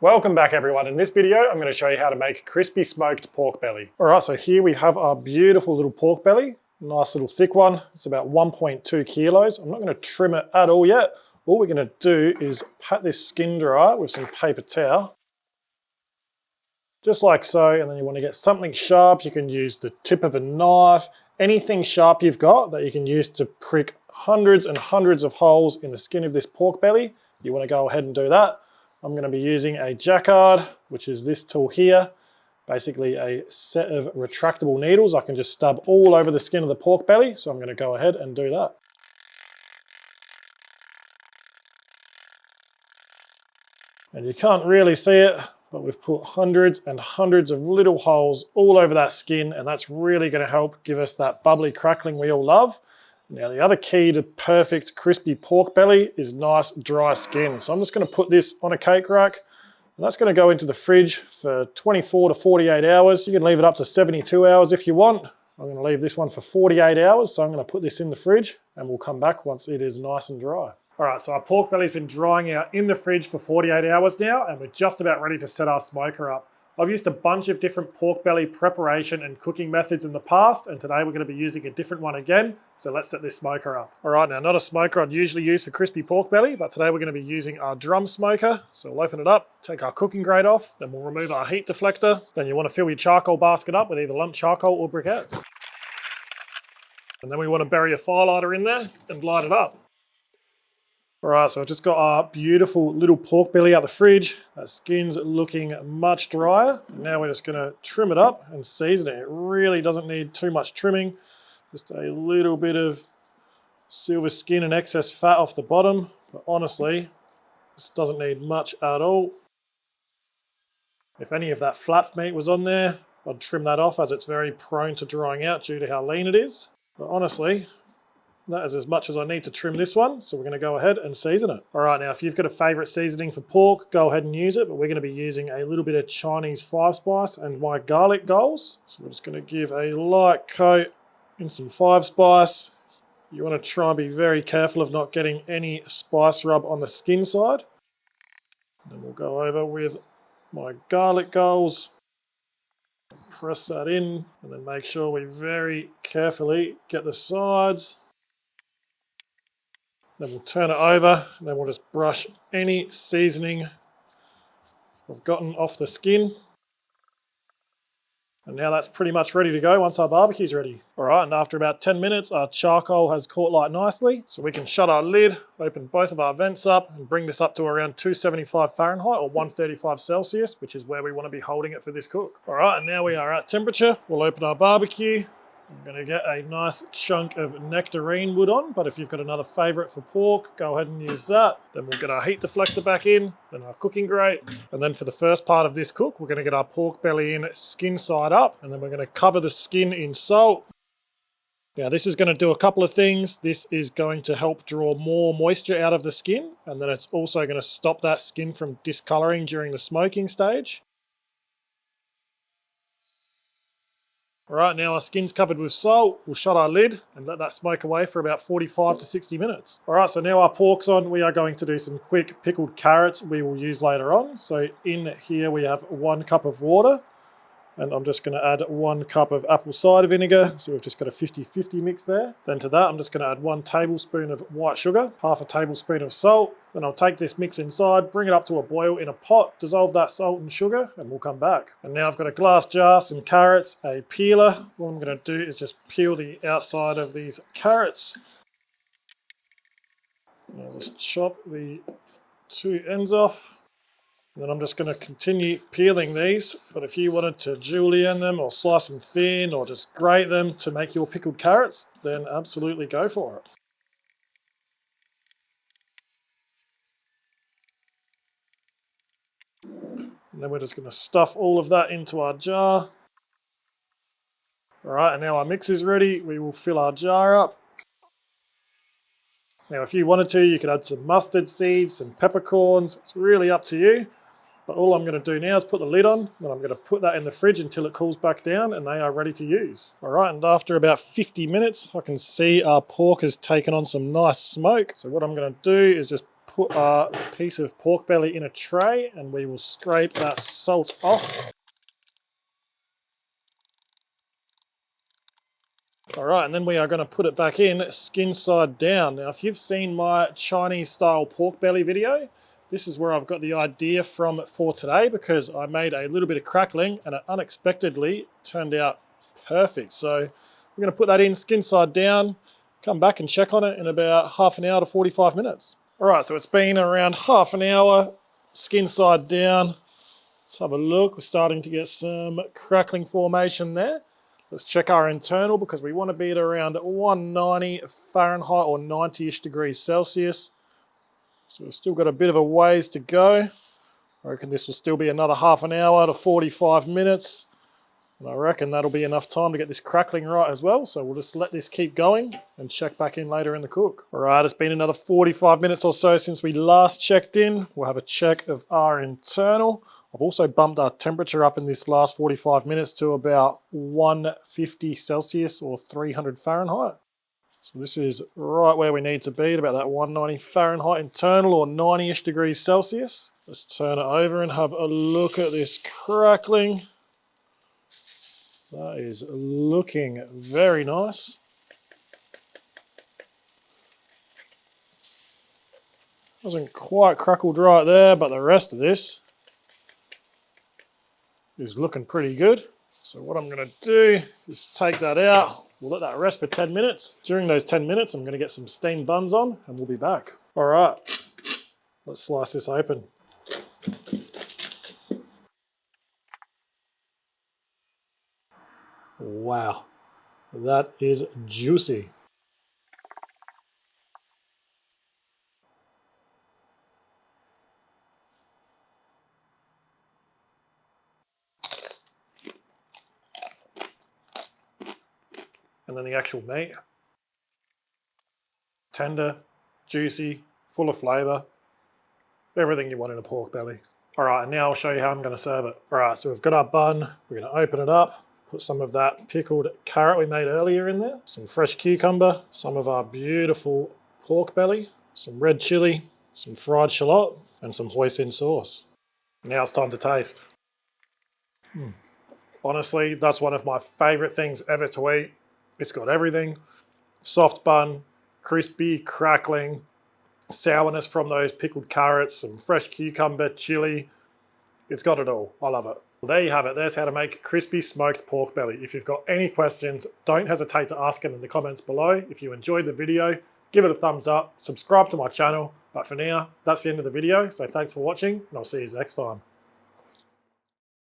Welcome back everyone. In this video, I'm going to show you how to make crispy smoked pork belly. All right, so here we have our beautiful little pork belly. Nice little thick one. It's about 1.2 kilos. I'm not going to trim it at all yet. All we're going to do is pat this skin dry with some paper towel. Just like so, and then you want to get something sharp. You can use the tip of a knife, anything sharp you've got that you can use to prick hundreds and hundreds of holes in the skin of this pork belly. You want to go ahead and do that. I'm going to be using a jacquard, which is this tool here. Basically a set of retractable needles. I can just stab all over the skin of the pork belly, so I'm going to go ahead and do that. And you can't really see it, but we've put hundreds and hundreds of little holes all over that skin, and that's really going to help give us that bubbly crackling we all love. Now the other key to perfect crispy pork belly is nice dry skin. So I'm just going to put this on a cake rack, and that's going to go into the fridge for 24 to 48 hours. You can leave it up to 72 hours if you want. I'm going to leave this one for 48 hours, so I'm going to put this in the fridge and we'll come back once it is nice and dry. All right, so our pork belly's been drying out in the fridge for 48 hours now, and we're just about ready to set our smoker up. I've used a bunch of different pork belly preparation and cooking methods in the past, and today we're going to be using a different one again. So let's set this smoker up. All right, now not a smoker I'd usually use for crispy pork belly, but today we're going to be using our drum smoker. So we'll open it up, take our cooking grate off, then we'll remove our heat deflector. Then you want to fill your charcoal basket up with either lump charcoal or briquettes. And then we want to bury a fire lighter in there and light it up. All right, so I've just got our beautiful little pork belly out the fridge. That skin's looking much drier. Now we're just gonna trim it up and season it. It really doesn't need too much trimming. Just a little bit of silver skin and excess fat off the bottom. But honestly, this doesn't need much at all. If any of that flap meat was on there, I'd trim that off as it's very prone to drying out due to how lean it is. But honestly, that is as much as I need to trim this one, so we're going to go ahead and season it. All right, now if you've got a favourite seasoning for pork, go ahead and use it, but we're going to be using a little bit of Chinese 5-spice and my garlic goals. So we're just going to give a light coat in some 5-spice. You want to try and be very careful of not getting any spice rub on the skin side. And then we'll go over with my garlic goals. Press that in, and then make sure we very carefully get the sides. Then we'll turn it over, and then we'll just brush any seasoning I've gotten off the skin. And now that's pretty much ready to go once our barbecue's ready. All right, and after about 10 minutes, our charcoal has caught light nicely. So we can shut our lid, open both of our vents up, and bring this up to around 275 Fahrenheit or 135 Celsius, which is where we want to be holding it for this cook. All right, and now we are at temperature. We'll open our barbecue. I'm going to get a nice chunk of nectarine wood on, but if you've got another favourite for pork, go ahead and use that. Then we'll get our heat deflector back in, then our cooking grate. And then for the first part of this cook, we're going to get our pork belly in skin side up, and then we're going to cover the skin in salt. Now this is going to do a couple of things. This is going to help draw more moisture out of the skin, and then it's also going to stop that skin from discolouring during the smoking stage. All right, now our skin's covered with salt. We'll shut our lid and let that smoke away for about 45 to 60 minutes. All right, so now our pork's on. We are going to do some quick pickled carrots we will use later on. So in here we have 1 cup of water, and I'm just going to add 1 cup of apple cider vinegar. So we've just got a 50-50 mix there. Then to that, I'm just going to add 1 tablespoon of white sugar, half a tablespoon of salt. Then I'll take this mix inside, bring it up to a boil in a pot, dissolve that salt and sugar, and we'll come back. And now I've got a glass jar, some carrots, a peeler. What I'm going to do is just peel the outside of these carrots. I'll just chop the 2 ends off. And then I'm just going to continue peeling these, but if you wanted to julienne them or slice them thin or just grate them to make your pickled carrots, then absolutely go for it. And then we're just going to stuff all of that into our jar. All right, and now our mix is ready. We will fill our jar up. Now if you wanted to, you could add some mustard seeds, some peppercorns. It's really up to you. But all I'm going to do now is put the lid on, and I'm going to put that in the fridge until it cools back down and they are ready to use. All right, and after about 50 minutes, I can see our pork has taken on some nice smoke. So what I'm going to do is just put our piece of pork belly in a tray and we will scrape that salt off. All right, and then we are going to put it back in skin side down. Now, if you've seen my Chinese style pork belly video, this is where I've got the idea from for today, because I made a little bit of crackling and it unexpectedly turned out perfect. So we're going to put that in skin side down, come back and check on it in about half an hour to 45 minutes. All right, so it's been around half an hour, skin side down. Let's have a look. We're starting to get some crackling formation there. Let's check our internal, because we want to be at around 190 Fahrenheit or 90-ish degrees Celsius. So we've still got a bit of a ways to go. I reckon this will still be another half an hour to 45 minutes. And I reckon that'll be enough time to get this crackling right as well. So we'll just let this keep going and check back in later in the cook. All right, it's been another 45 minutes or so since we last checked in. We'll have a check of our internal. I've also bumped our temperature up in this last 45 minutes to about 150 Celsius or 300 Fahrenheit. So this is right where we need to be, at about that 190 Fahrenheit internal or 90-ish degrees Celsius. Let's turn it over and have a look at this crackling. That is looking very nice. Wasn't quite crackled right there, but the rest of this is looking pretty good. So what I'm going to do is take that out. We'll let that rest for 10 minutes. During those 10 minutes, I'm going to get some steamed buns on and we'll be back. All right, let's slice this open. Wow, that is juicy. And then the actual meat. Tender, juicy, full of flavour. Everything you want in a pork belly. All right, and now I'll show you how I'm going to serve it. All right, so we've got our bun. We're going to open it up, put some of that pickled carrot we made earlier in there, some fresh cucumber, some of our beautiful pork belly, some red chilli, some fried shallot, and some hoisin sauce. Now it's time to taste. Honestly, that's one of my favourite things ever to eat. It's got everything. Soft bun, crispy, crackling, sourness from those pickled carrots, some fresh cucumber, chili. It's got it all. I love it. Well, there you have it. There's how to make crispy smoked pork belly. If you've got any questions, don't hesitate to ask them in the comments below. If you enjoyed the video, give it a thumbs up, subscribe to my channel. But for now, that's the end of the video. So thanks for watching and I'll see you next time.